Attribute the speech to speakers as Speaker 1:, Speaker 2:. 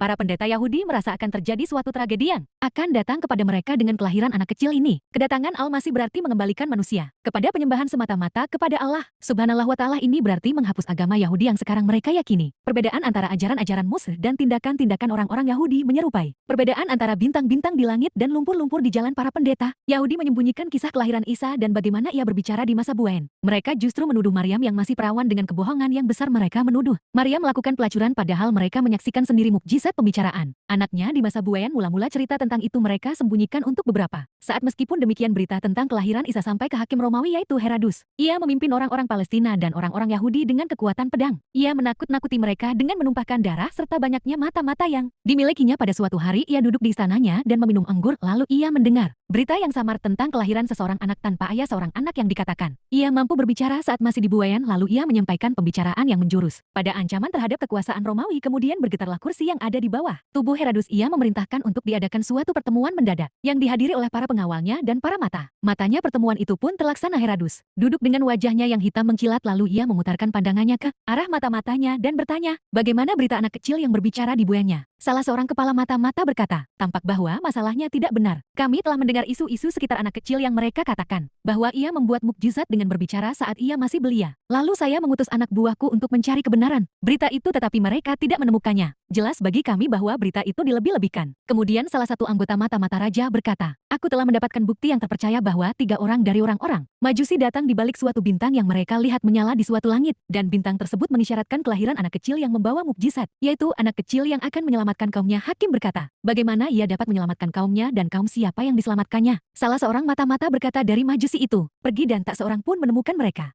Speaker 1: Para pendeta Yahudi merasa akan terjadi suatu tragedi yang akan datang kepada mereka dengan kelahiran anak kecil ini. Kedatangan Al-Masih berarti mengembalikan manusia kepada penyembahan semata-mata kepada Allah Subhanahu wa Ta'ala. Ini berarti menghapus agama Yahudi yang sekarang mereka yakini. Perbedaan antara ajaran-ajaran Musa dan tindakan-tindakan orang-orang Yahudi menyerupai perbedaan antara bintang-bintang di langit dan lumpur-lumpur di jalan para pendeta. Yahudi menyembunyikan kisah kelahiran Isa dan bagaimana ia berbicara di masa Buen. Mereka justru menuduh Maryam yang masih perawan dengan kebohongan yang besar. Mereka menuduh Maryam melakukan pelacuran padahal mereka menyaksikan sendiri mukjizat pembicaraan anaknya di masa Buen. Mula-mula cerita tentang itu mereka sembunyikan untuk beberapa saat. Meskipun demikian, berita tentang kelahiran Isa sampai ke hakim Romawi yaitu Herodus. Ia memimpin orang-orang Palestina dan orang-orang Yahudi dengan kekuatan pedang. Ia menakut-nakuti mereka dengan menumpahkan darah serta banyaknya mata-mata yang dimilikinya. Pada suatu hari ia duduk di istananya dan meminum anggur, lalu ia mendengar berita yang samar tentang kelahiran seseorang anak tanpa ayah, seorang anak yang dikatakan ia mampu berbicara saat masih di Buen. Lalu ia menyampaikan pembicaraan yang menjurus pada ancaman terhadap kekuasaan Romawi. Kemudian bergetarlah kursi yang ada di bawah tubuh Herodus. Ia memerintahkan untuk diadakan suatu pertemuan mendadak yang dihadiri oleh para pengawalnya dan para matanya. Pertemuan itu pun terlaksana. Herodus duduk dengan wajahnya yang hitam mengkilat, lalu ia memutarkan pandangannya ke arah mata-matanya dan bertanya, bagaimana berita anak kecil yang berbicara di Buennya? Salah seorang kepala mata-mata berkata, tampak bahwa masalahnya tidak benar. Kami telah mendengar isu-isu sekitar anak kecil yang mereka katakan bahwa ia membuat mukjizat dengan berbicara saat ia masih belia. Lalu saya mengutus anak buahku untuk mencari kebenaran berita itu, tetapi mereka tidak menemukannya. Jelas bagi kami bahwa berita itu dilebih-lebihkan. Kemudian salah satu anggota mata-mata raja berkata, aku telah mendapatkan bukti yang terpercaya bahwa 3 orang dari orang-orang Majusi datang di balik suatu bintang yang mereka lihat menyala di suatu langit, dan bintang tersebut mengisyaratkan kelahiran anak kecil yang membawa mukjizat, yaitu anak kecil yang akan menyelamatkan kaumnya. Hakim berkata, bagaimana ia dapat menyelamatkan kaumnya dan kaum siapa yang diselamatkannya? Salah seorang mata-mata berkata dari Majusi itu, pergi dan tak seorang pun menemukan mereka.